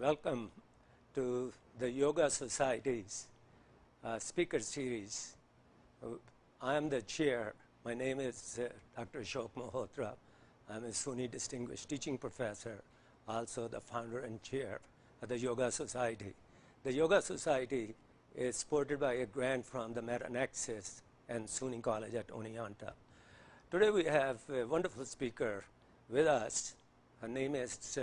welcome to the Yoga Society's speaker series. I am the chair. My name is Dr. Ashok Malhotra. I'm a SUNY Distinguished Teaching Professor, also the founder and chair of the Yoga Society. The Yoga Society is supported by a grant from the Meta-Nexus and SUNY College at Oneonta. Today we have a wonderful speaker with us. Her name is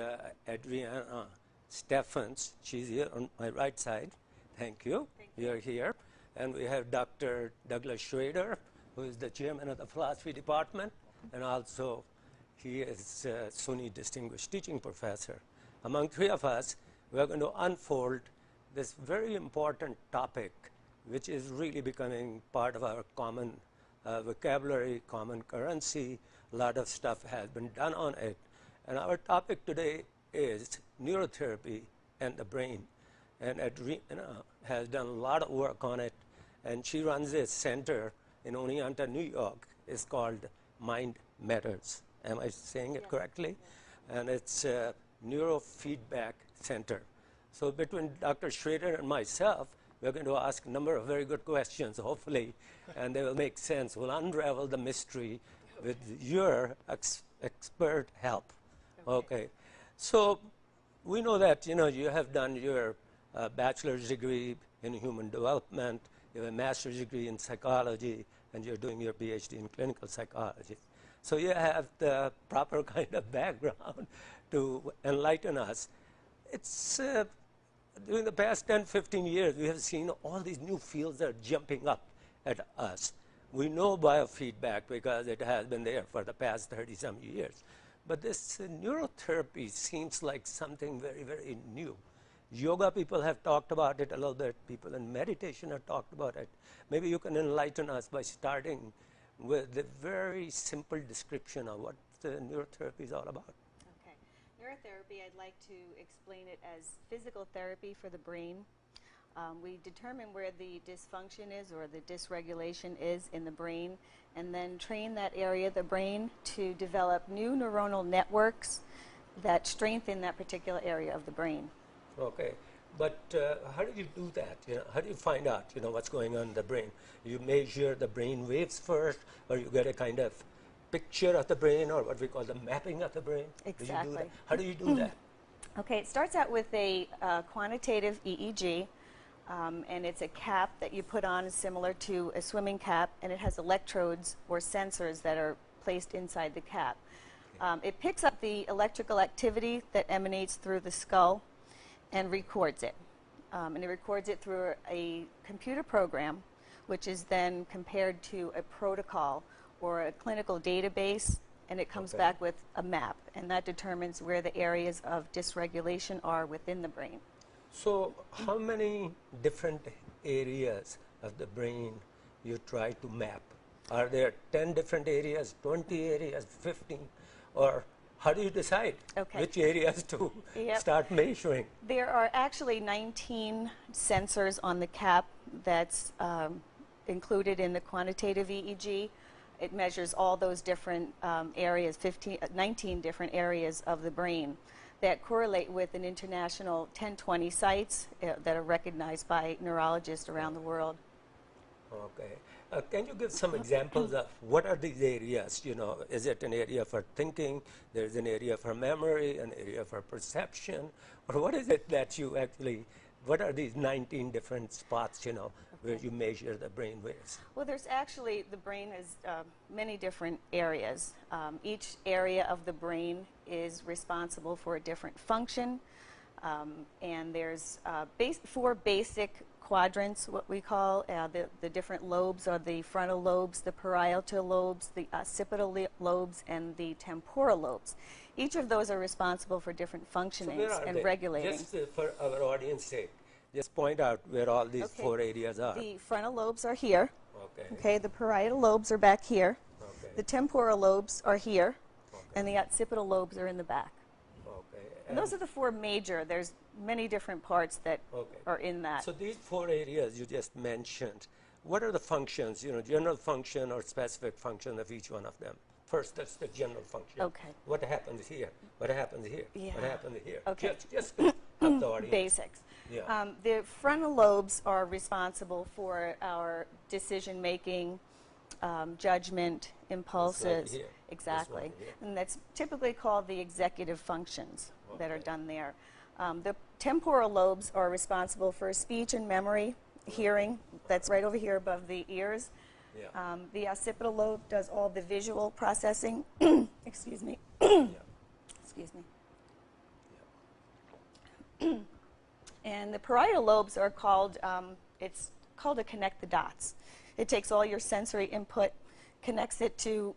Adriana Steffans. She's here on my right side. Thank you. You're here. And we have Dr. Douglas Schrader, who is the chairman of the philosophy department, and also he is a SUNY Distinguished Teaching Professor. Among three of us, we are going to unfold this very important topic, which is really becoming part of our common vocabulary, common currency. A lot of stuff has been done on it. And our topic today is neurotherapy and the brain. And Adriana has done a lot of work on it. And she runs a center in Oneonta, New York. It's called Mind Matters. Am I saying it correctly? Yes. And it's a neurofeedback center. So between Dr. Schrader and myself, we're going to ask a number of very good questions, hopefully, and they will make sense. We'll unravel the mystery with your expert help. Okay. So we know that, you have done your bachelor's degree in human development, you have a master's degree in psychology, and you're doing your PhD in clinical psychology. So you have the proper kind of background to enlighten us. It's during the past 10, 15 years, we have seen all these new fields that are jumping up at us. We know biofeedback because it has been there for the past 30-some years. But this neurotherapy seems like something very, very new. Yoga people have talked about it a little bit. People in meditation have talked about it. Maybe you can enlighten us by starting with the very simple description of what the neurotherapy is all about. Okay. Neurotherapy, I'd like to explain it as physical therapy for the brain. We determine where the dysfunction is or the dysregulation is in the brain, and then train that area of the brain to develop new neuronal networks that strengthen that particular area of the brain. Okay. But how do you do that? How do you find out, what's going on in the brain? You measure the brain waves first, or you get a kind of picture of the brain, or what we call the mapping of the brain? Exactly. Do you do that? How do you do that? Okay, it starts out with a quantitative EEG, and it's a cap that you put on similar to a swimming cap, and it has electrodes or sensors that are placed inside the cap. It picks up the electrical activity that emanates through the skull and records it. And it records it through a computer program, which is then compared to a protocol or a clinical database, and it comes back with a map, and that determines where the areas of dysregulation are within the brain. So how many different areas of the brain you try to map? Are there 10 different areas, 20 areas, 15, or how do you decide which areas to start measuring? There are actually 19 sensors on the cap that's included in the quantitative EEG. It measures all those different areas, 19 different areas of the brain that correlate with an international 1020 sites that are recognized by neurologists around the world. Okay. Can you give some examples of what are these areas? Is it an area for thinking? There's an area for memory, an area for perception, or what is it that you actually? What are these 19 different spots? Where you measure the brain waves? Well, there's actually the brain has many different areas. Each area of the brain is responsible for a different function, and there's 4 basic quadrants, what we call the different lobes are the frontal lobes, the parietal lobes, the occipital lobes, and the temporal lobes. Each of those are responsible for different functionings and regulating. Just for our audience sake, just point out where all these 4 areas are. The frontal lobes are here. Okay. The parietal lobes are back here. Okay. The temporal lobes are here. Okay. And the occipital lobes are in the back. Okay. And those are the 4 major. There's many different parts that are in that. So these 4 areas you just mentioned, what are the functions, general function or specific function of each one of them? First, that's the general function. Okay. What happens here? What happens here? Yeah. What happens here? Okay. Just help the audience? Basics. Yeah. The frontal lobes are responsible for our decision-making, judgment, impulses. here. Exactly. This one here. And that's typically called the executive functions that are Okay. done there. The temporal lobes are responsible for speech and memory, hearing. That's right over here above the ears. Yeah. The occipital lobe does all the visual processing. Excuse me. Yeah. Excuse me. And the parietal lobes are called, it's called to connect the dots. It takes all your sensory input, connects it to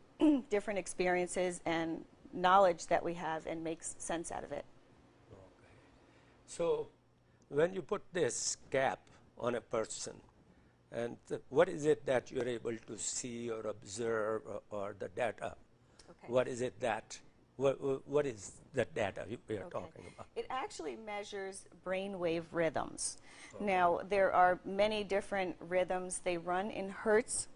different experiences and knowledge that we have, and makes sense out of it. Okay. So when you put this cap on a person, and what is it that you're able to see or observe, or the data? Okay. What is it that, what is the data we are Okay. talking about? It actually measures brainwave rhythms. Now, there are many different rhythms. They run in hertz,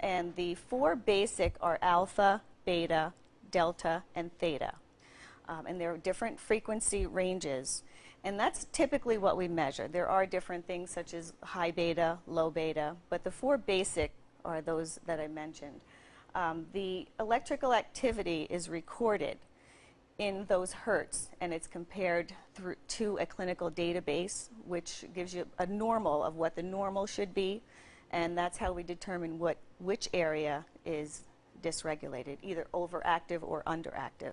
and the four basic are alpha, beta, delta, and theta. And there are different frequency ranges. And that's typically what we measure. There are different things such as high beta, low beta, but the four basic are those that I mentioned. The electrical activity is recorded in those hertz, and it's compared to a clinical database, which gives you a normal of what the normal should be, and that's how we determine which area is dysregulated, either overactive or underactive.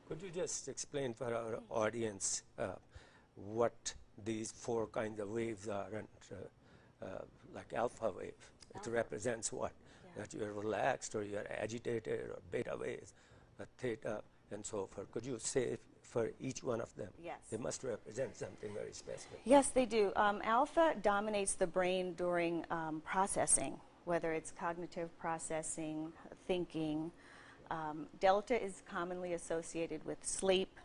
Could you just explain for our audience what these four kinds of waves are, and like alpha wave, it represents what? Yeah. That you're relaxed, or you're agitated, or beta waves, theta, and so forth. Could you say for each one of them? Yes. They must represent something very specific. Yes, they do. Alpha dominates the brain during processing, whether it's cognitive processing, thinking. Delta is commonly associated with sleep.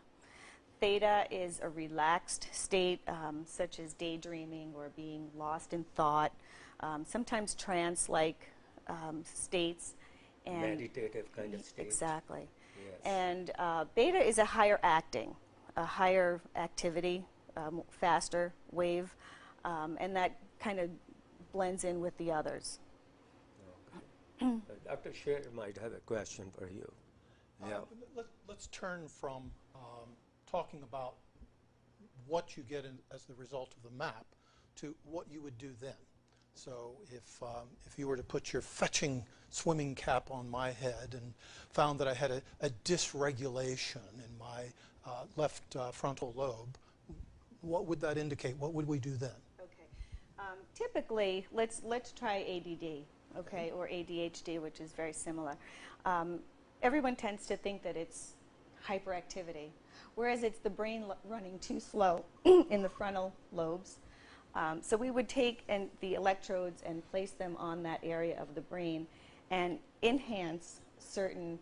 Theta is a relaxed state, such as daydreaming or being lost in thought, sometimes trance-like states. And Meditative kind of state. Exactly. Yes. And beta is a higher acting, a higher activity, faster wave, and that kind of blends in with the others. Okay. Dr. Sher might have a question for you. Yeah. Let's turn from talking about what you get as the result of the map to what you would do then. So if you were to put your fetching swimming cap on my head and found that I had a dysregulation in my left frontal lobe, what would that indicate? What would we do then? Okay. Typically, let's try ADD, okay, or ADHD, which is very similar. Everyone tends to think that it's hyperactivity, whereas it's the brain running too slow in the frontal lobes. So we would take the electrodes and place them on that area of the brain and enhance certain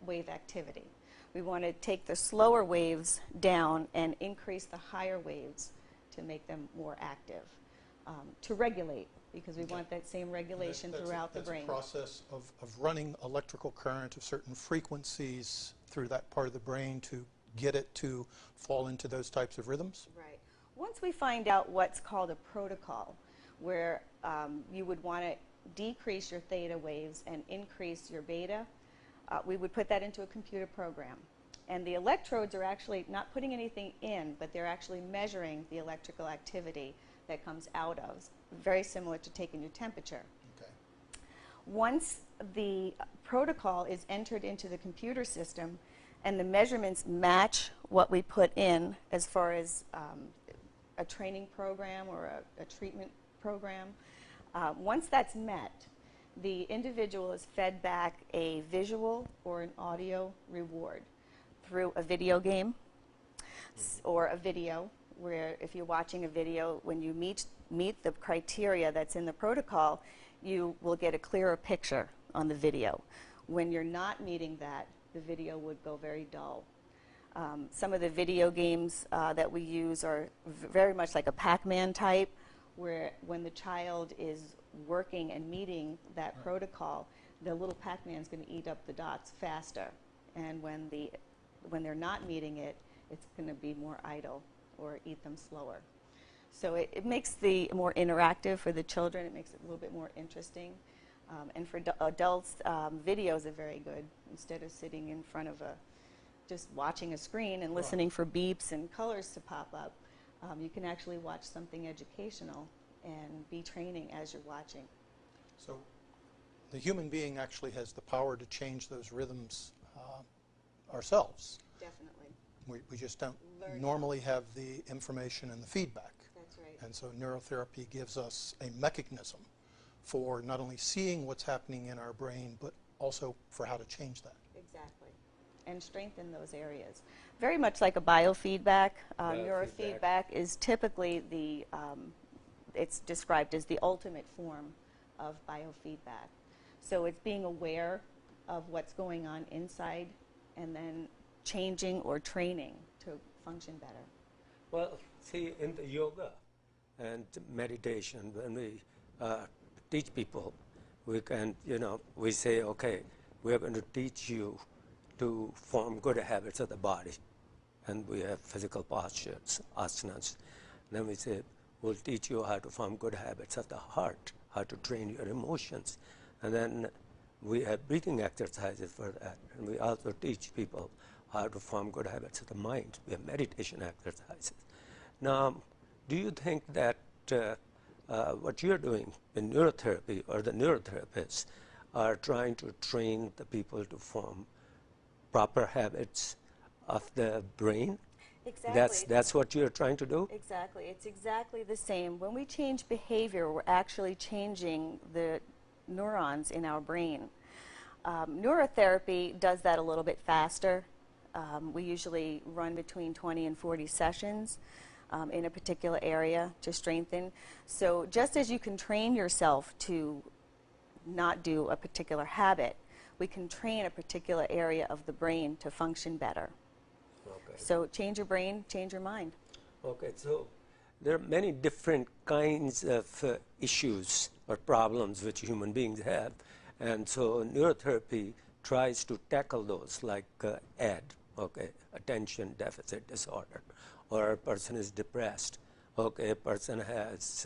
wave activity. We want to take the slower waves down and increase the higher waves to make them more active, to regulate, because we want that same regulation throughout the brain. That's a process of running electrical current of certain frequencies through that part of the brain to get it to fall into those types of rhythms? Right. Once we find out what's called a protocol, where you would want to decrease your theta waves and increase your beta, we would put that into a computer program. And the electrodes are actually not putting anything in, but they're actually measuring the electrical activity that comes out of, very similar to taking your temperature. Okay. Once the protocol is entered into the computer system and the measurements match what we put in as far as a training program or a treatment program, once that's met, the individual is fed back a visual or an audio reward through a video game or a video, where if you're watching a video, when you meet the criteria that's in the protocol, you will get a clearer picture on the video. When you're not meeting that, the video would go very dull. Some of the video games that we use are very much like a Pac-Man type, where when the child is working and meeting that protocol, the little Pac-Man's going to eat up the dots faster. And when they're not meeting it, it's going to be more idle. or eat them slower. So it makes the more interactive for the children. It makes it a little bit more interesting. And for adults, videos are very good. Instead of sitting in front of just watching a screen and listening for beeps and colors to pop up, you can actually watch something educational and be training as you're watching. So the human being actually has the power to change those rhythms ourselves. Definitely. We just don't normally have the information and the feedback. That's right. And so neurotherapy gives us a mechanism for not only seeing what's happening in our brain, but also for how to change that. Exactly. And strengthen those areas. Very much like a biofeedback. Neurofeedback is typically it's described as the ultimate form of biofeedback. So it's being aware of what's going on inside and then changing or training to function better. Well, see, in the yoga and meditation, when we teach people, we can, we say, okay, we're going to teach you to form good habits of the body. And we have physical postures, asanas. Then we say, we'll teach you how to form good habits of the heart, how to train your emotions. And then we have breathing exercises for that. And we also teach people how to form good habits of the mind. We have meditation exercises. Now, do you think that what you're doing in neurotherapy, or the neurotherapists, are trying to train the people to form proper habits of the brain? Exactly. That's what you're trying to do? Exactly. It's exactly the same. When we change behavior, we're actually changing the neurons in our brain. Neurotherapy does that a little bit faster. We usually run between 20 and 40 sessions in a particular area to strengthen. So just as you can train yourself to not do a particular habit, we can train a particular area of the brain to function better. Okay. So change your brain, change your mind. Okay, so there are many different kinds of issues or problems which human beings have. And so neurotherapy tries to tackle those, like ADD, attention deficit disorder, or a person is depressed, a person has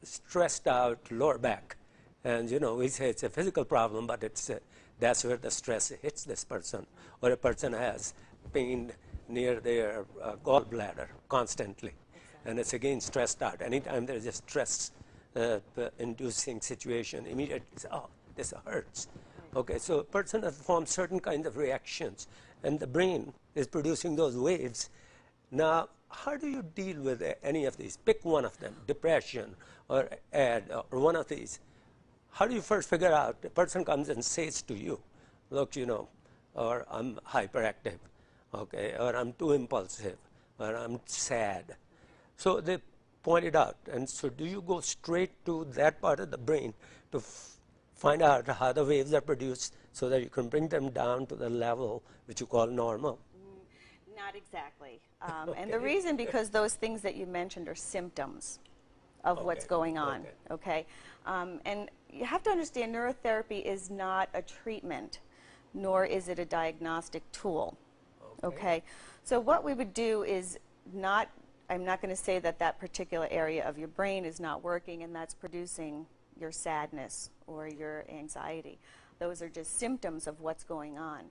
stressed out lower back. And, we say it's a physical problem, but that's where the stress hits this person. Or a person has pain near their gallbladder constantly. Exactly. And it's again stressed out. Anytime there's a stress-inducing situation, immediately, oh, this hurts. Okay, so a person has formed certain kinds of reactions, and the brain is producing those waves. Now, how do you deal with any of these? Pick one of them, depression or ADD or one of these. How do you first figure out? A person comes and says to you, look, or I'm hyperactive, or I'm too impulsive, or I'm sad. So they point it out. And so do you go straight to that part of the brain to find out how the waves are produced so that you can bring them down to the level which you call normal? Not exactly. And the reason, because those things that you mentioned are symptoms of what's going on, and you have to understand neurotherapy is not a treatment, nor is it a diagnostic tool, So what we would do is I'm not going to say that that particular area of your brain is not working and that's producing your sadness or your anxiety. Those are just symptoms of what's going on.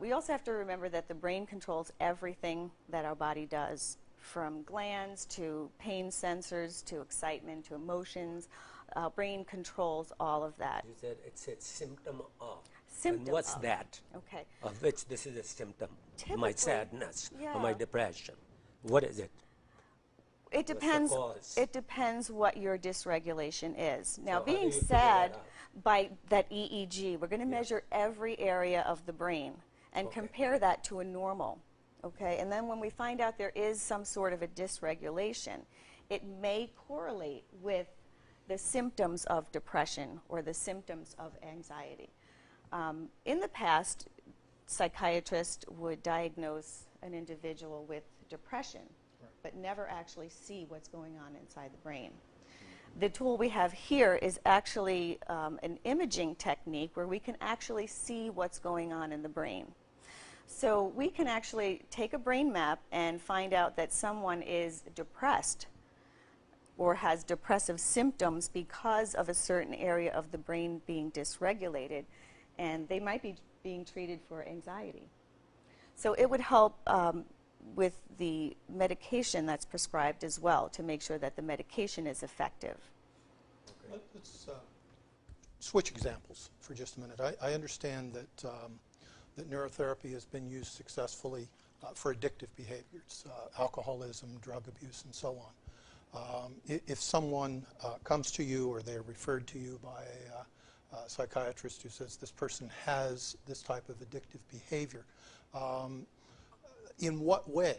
We also have to remember that the brain controls everything that our body does, from glands to pain sensors to excitement to emotions. Brain controls all of that. You said it's a symptom of. Symptom and what's of. that? Okay. Of which this is a symptom? Typically, my sadness or my yeah. depression. What is it? It depends. What's the cause? It depends what your dysregulation is. Now, So how do being you figure sad, that out? by that EEG, we're going to measure every area of the brain and compare that to a normal. And then when we find out there is some sort of a dysregulation, it may correlate with the symptoms of depression or the symptoms of anxiety. In the past, psychiatrists would diagnose an individual with depression, but never actually see what's going on inside the brain. The tool we have here is actually an imaging technique where we can actually see what's going on in the brain. So we can actually take a brain map and find out that someone is depressed or has depressive symptoms because of a certain area of the brain being dysregulated, and they might be being treated for anxiety. So it would help with the medication that's prescribed as well to make sure that the medication is effective. Okay. Let's switch examples for just a minute. I understand that, that neurotherapy has been used successfully for addictive behaviors, alcoholism, drug abuse, and so on. If someone comes to you or they're referred to you by a psychiatrist who says this person has this type of addictive behavior, in what way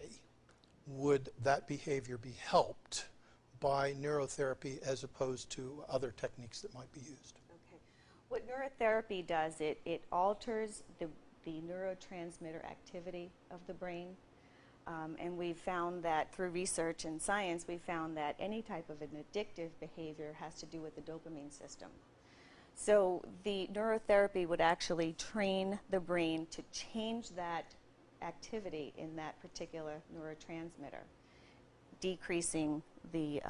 would that behavior be helped by neurotherapy as opposed to other techniques that might be used? Okay. What neurotherapy does, it alters the neurotransmitter activity of the brain. And we've found that through research and science, we found that any type of an addictive behavior has to do with the dopamine system. So the neurotherapy would actually train the brain to change that activity in that particular neurotransmitter, decreasing the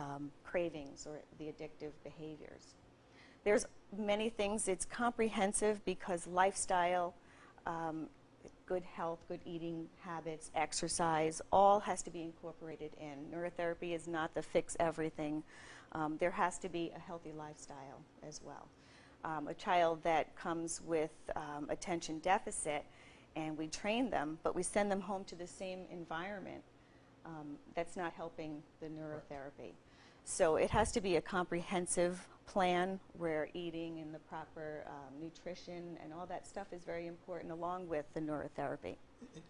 cravings or the addictive behaviors. There's many things. It's comprehensive because lifestyle, good health, good eating habits, exercise, all has to be incorporated in. Neurotherapy is not the fix everything. There has to be a healthy lifestyle as well. A child that comes with attention deficit, and we train them, but we send them home to the same environment, that's not helping the neurotherapy. So it has to be a comprehensive plan where eating and the proper nutrition and all that stuff is very important along with the neurotherapy.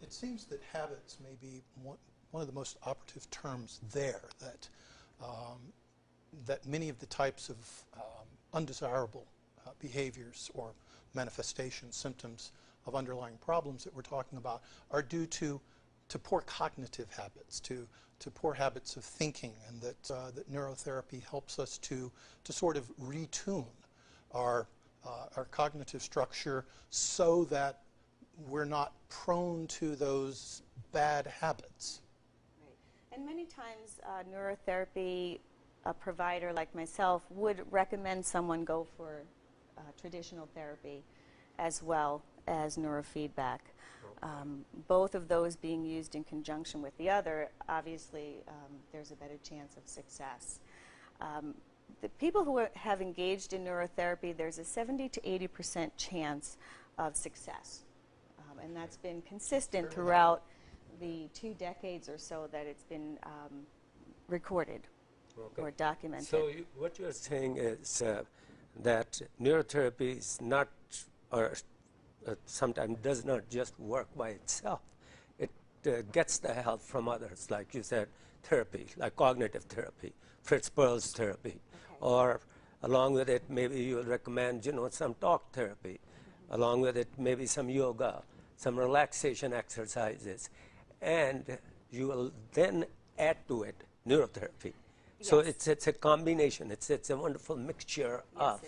It seems that habits may be one of the most operative terms there, that, that many of the types of undesirable behaviors or manifestations, symptoms of underlying problems that we're talking about are due to poor cognitive habits, to poor habits of thinking, and that neurotherapy helps us to sort of retune our cognitive structure so that we're not prone to those bad habits. Right. And many times neurotherapy, a provider like myself would recommend someone go for traditional therapy as well as neurofeedback. Both of those being used in conjunction with the other, obviously there's a better chance of success. The people who have engaged in neurotherapy, there's a 70 to 80% chance of success. And that's been consistent throughout the 2 decades or so that it's been recorded or documented. So what you're saying is that neurotherapy is not, or sometimes does not just work by itself. It gets the help from others, like you said, therapy, like cognitive therapy, Fritz Perls therapy, or along with it, maybe you'll recommend, some talk therapy. Along with it, maybe some yoga, some relaxation exercises, and you will then add to it neurotherapy. Yes. So it's a combination. It's a wonderful mixture of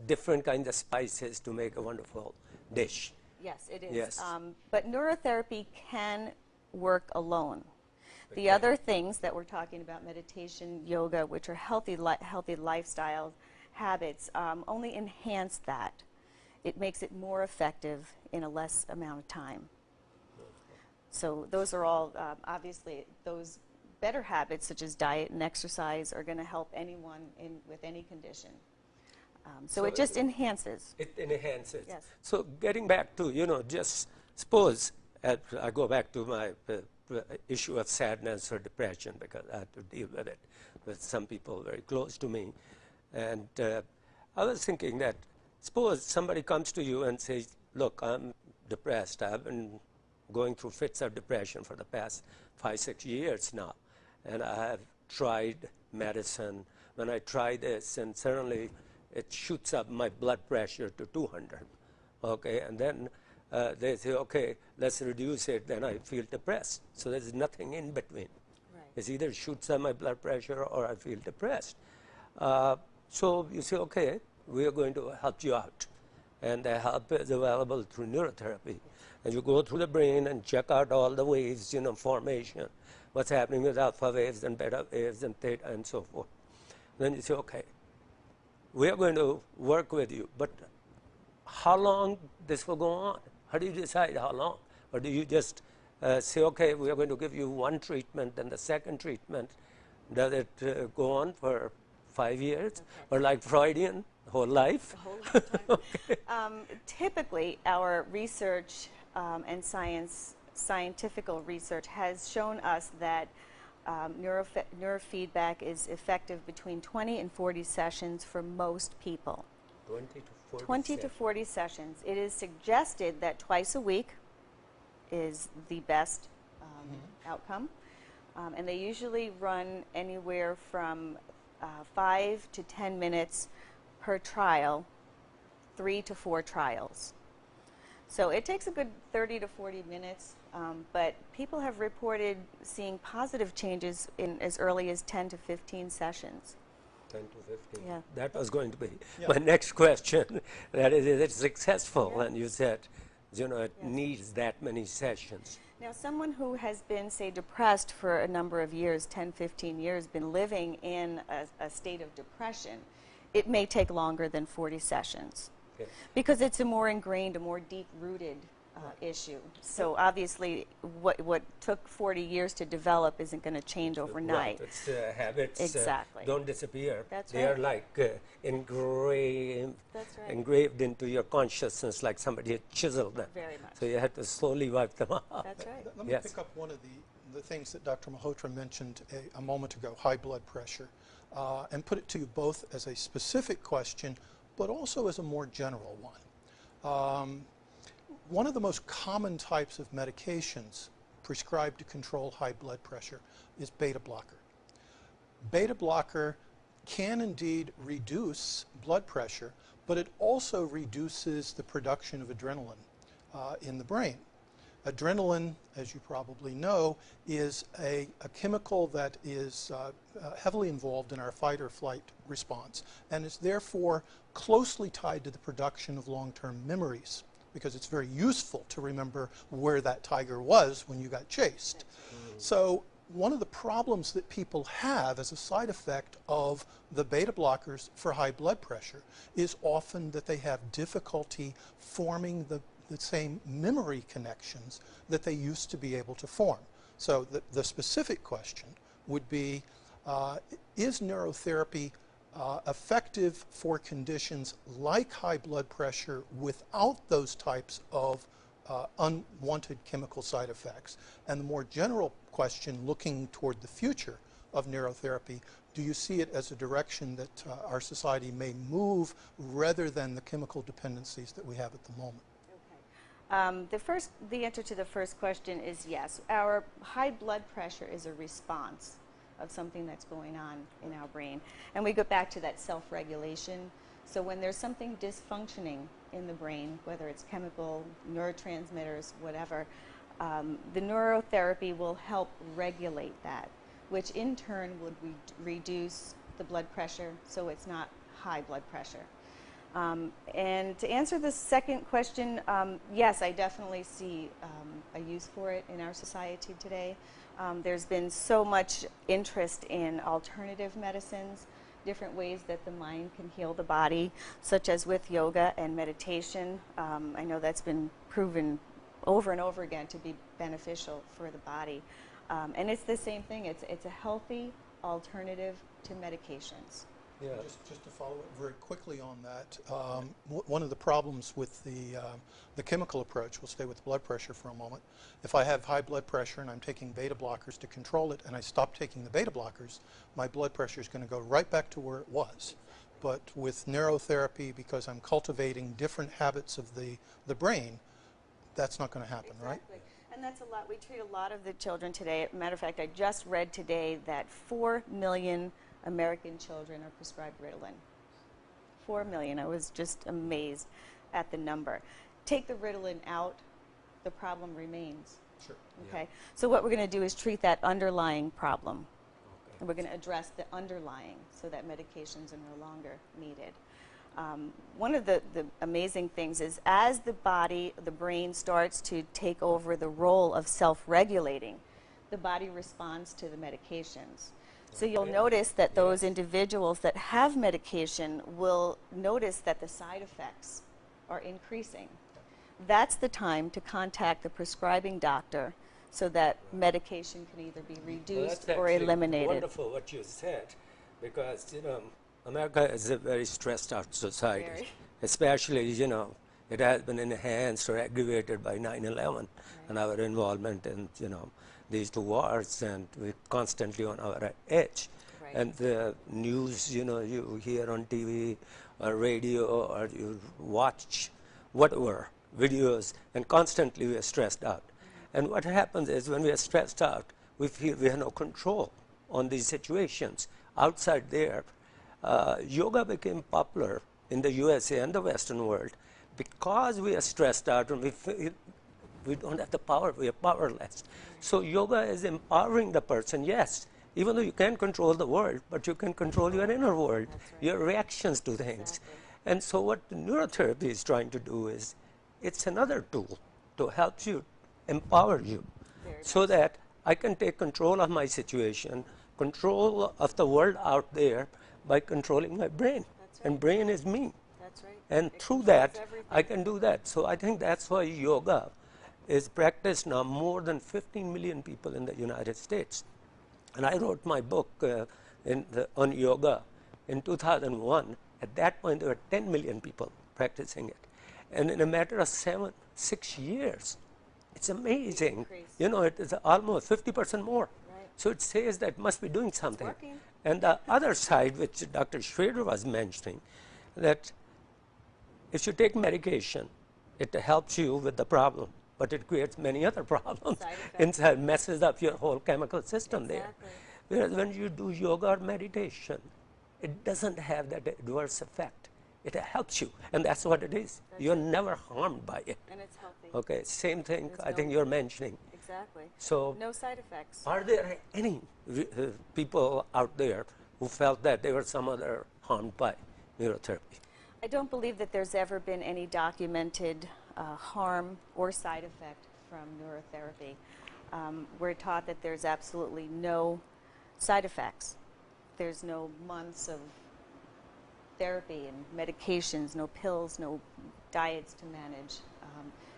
different kinds of spices to make a wonderful dish. Yes, it is. Yes. But neurotherapy can work alone. The other things that we're talking about, meditation, yoga, which are healthy lifestyle habits, only enhance that. It makes it more effective in a less amount of time. So those are all, obviously, those better habits such as diet and exercise are going to help anyone with any condition. So it just enhances. It enhances. Yes. So getting back to, just suppose, I go back to my issue of sadness or depression, because I have to deal with it with some people very close to me. And I was thinking that suppose somebody comes to you and says, look, I'm depressed. I've been going through fits of depression for the past 5-6 years now. And I have tried medicine. When I try this, and suddenly it shoots up my blood pressure to 200. Okay, and then they say, okay, let's reduce it, then I feel depressed. So there's nothing in between. Right. It's either shoots up my blood pressure or I feel depressed. So you say, okay, we are going to help you out. And the help is available through neurotherapy. and you go through the brain and check out all the waves, formation, what's happening with alpha waves and beta waves and theta and so forth. Then you say, okay, we are going to work with you, but how long this will go on? How do you decide how long? Or do you just say, okay, we are going to give you one treatment, and the second treatment, does it go on for 5 years? Okay. Or like Freudian, whole life? The whole lifetime. Okay. Typically, our research and scientific research has shown us that neurofeedback is effective between 20 and 40 sessions for most people. 20 to 40 20 to 40 sessions. It is suggested that twice a week is the best outcome. And they usually run anywhere from 5 to 10 minutes per trial, 3 to 4 trials. So it takes a good 30 to 40 minutes, but people have reported seeing positive changes in as early as 10 to 15 sessions. 10 to 15. Yeah. That was going to be my next question. That is it successful? Yeah. And you said, it needs that many sessions. Now, someone who has been, say, depressed for a number of years, 10, 15 years, been living in a state of depression, it may take longer than 40 sessions. Okay. Because it's a more ingrained, a more deep-rooted issue. So obviously, what took 40 years to develop isn't going to change overnight. Right. It's habits Exactly. don't disappear. That's they right. are like engraved, That's right. engraved into your consciousness, like somebody had chiseled them. Very much. So you have to slowly wipe them out. That's right. Let me Yes. pick up one of the things that Dr. Malhotra mentioned a moment ago, high blood pressure, and put it to you both as a specific question, but also as a more general one. One of the most common types of medications prescribed to control high blood pressure is beta blocker. Beta blocker can indeed reduce blood pressure, but it also reduces the production of adrenaline in the brain. Adrenaline, as you probably know, is a chemical that is heavily involved in our fight or flight response, and is therefore closely tied to the production of long-term memories, because it's very useful to remember where that tiger was when you got chased. So one of the problems that people have as a side effect of the beta blockers for high blood pressure is often that they have difficulty forming the same memory connections that they used to be able to form. So the specific question would be, is neurotherapy effective for conditions like high blood pressure without those types of unwanted chemical side effects? And the more general question, looking toward the future of neurotherapy, do you see it as a direction that our society may move rather than the chemical dependencies that we have at the moment? The answer to the first question is yes. Our high blood pressure is a response of something that's going on in our brain. And we go back to that self-regulation. So when there's something dysfunctioning in the brain, whether it's chemical, neurotransmitters, whatever, the neurotherapy will help regulate that, which in turn would reduce the blood pressure so it's not high blood pressure. And to answer the second question, yes, I definitely see a use for it in our society today. There's been so much interest in alternative medicines, different ways that the mind can heal the body, such as with yoga and meditation. I know that's been proven over and over again to be beneficial for the body. And it's the same thing. It's a healthy alternative to medications. Yeah. Just to follow up very quickly on that, one of the problems with the chemical approach, we'll stay with blood pressure for a moment. If I have high blood pressure and I'm taking beta blockers to control it, and I stop taking the beta blockers, my blood pressure is going to go right back to where it was. But with neurotherapy, because I'm cultivating different habits of the brain, that's not going to happen, Exactly. right? And that's a lot. We treat a lot of the children today. As a matter of fact, I just read today that 4 million American children are prescribed Ritalin. 4 million. I was just amazed at the number. Take the Ritalin out, the problem remains. Sure. Okay. Yeah. So what we're going to do is treat that underlying problem. Okay. And we're going to address the underlying so that medications are no longer needed. One of the amazing things is as the body, the brain starts to take over the role of self-regulating, the body responds to the medications. So you'll notice that those individuals that have medication will notice that the side effects are increasing. That's the time to contact the prescribing doctor so that medication can either be reduced or eliminated. Wonderful what you said, because, you know, America is a very stressed out society, especially, you know, it has been enhanced or aggravated by 9/11 and our involvement in, you know, these two wars, and we're constantly on our edge. And the news, you know, you hear on TV or radio or you watch whatever, videos, and constantly we are stressed out. And what happens is when we are stressed out, we feel we have no control on these situations. Outside there, yoga became popular in the USA and the Western world because we are stressed out and we feel we don't have the power, we are powerless. So yoga is empowering the person, yes, even though you can't control the world, but you can control your inner world, your reactions to things. And so what neurotherapy is trying to do is, it's another tool to help you, empower you, so that I can take control of my situation, control of the world out there by controlling my brain. And brain is me. And through that, I can do that. So I think that's why yoga is practiced now more than 15 million people in the United States. And I wrote my book on yoga in 2001. At that point, there were 10 million people practicing it. And in a matter of 6 years, it's amazing. You know, it is almost 50% more. So it says that it must be doing something. And the other side, which Dr. Schrader was mentioning, that if you take medication, it helps you with the problem, but it creates many other problems inside, messes up your whole chemical system there. Whereas when you do yoga or meditation, it doesn't have that adverse effect. It helps you, and that's what it is. You're never harmed by it. And it's healthy. Okay, same thing I think you're mentioning. Exactly. So no side effects. Are there any people out there who felt that they were some other harmed by neurotherapy? I don't believe that there's ever been any documented harm or side effect from neurotherapy. We're taught that there's absolutely no side effects. There's no months of therapy and medications, no pills, no diets to manage.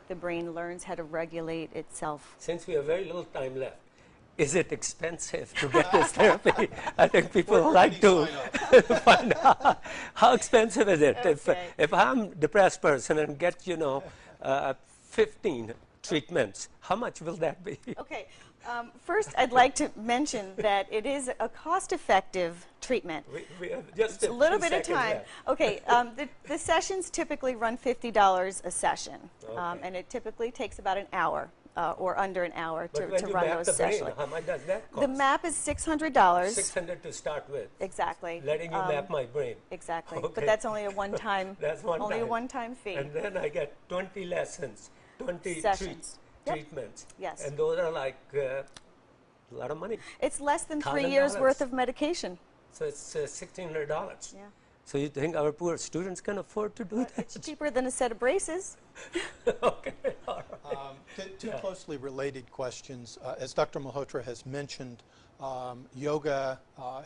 The brain learns how to regulate itself. Since we have very little time left, is it expensive to get this therapy? I think people would like to find out how expensive is it. Okay. If I'm a depressed person and get, 15 treatments, how much will that be? Okay. First, I'd like to mention that it is a cost-effective treatment. We have just a little bit of time. Left. Okay. The sessions typically run $50 a session, and it typically takes about an hour. Or under an hour to run those sessions. How much does that cost? The map is $600. $600 to start with. Exactly. Letting you map my brain. Exactly. Okay. But that's only a one-time. That's one only time. a one-time fee. And then I get 20 lessons, 20 sessions. treatments. Yes. And those are like a lot of money. It's less than 3 $1,000. years worth of medication. So it's $1,600. Yeah. So you think our poor students can afford to do that? It's cheaper than a set of braces. Okay. All right. Two closely related questions. As Dr. Malhotra has mentioned, yoga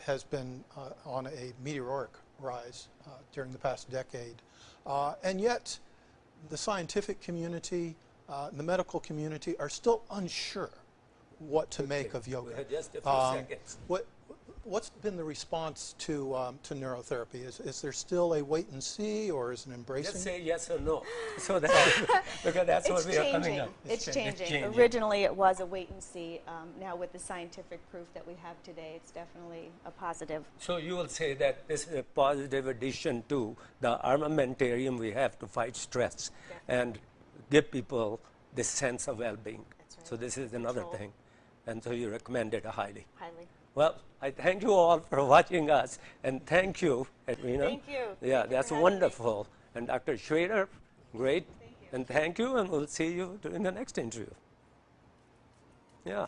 has been on a meteoric rise during the past decade. And yet, the scientific community, the medical community are still unsure what to make of yoga. We had just a few seconds. What's been the response to neurotherapy? Is there still a wait and see, or is it embracing? Just say yes or no, so that because that's what we are coming up. It's changing. It's changing. Originally, it was a wait and see. Now, with the scientific proof that we have today, it's definitely a positive. So you will say that this is a positive addition to the armamentarium we have to fight stress and give people this sense of well-being. That's right. So this is another thing, and so you recommend it highly. Highly. Well, I thank you all for watching us, and thank you, Adriana. Thank you. Yeah, Thank you that's for having wonderful. And Dr. Schrader, great. Thank you. And thank you, and we'll see you in the next interview. Yeah.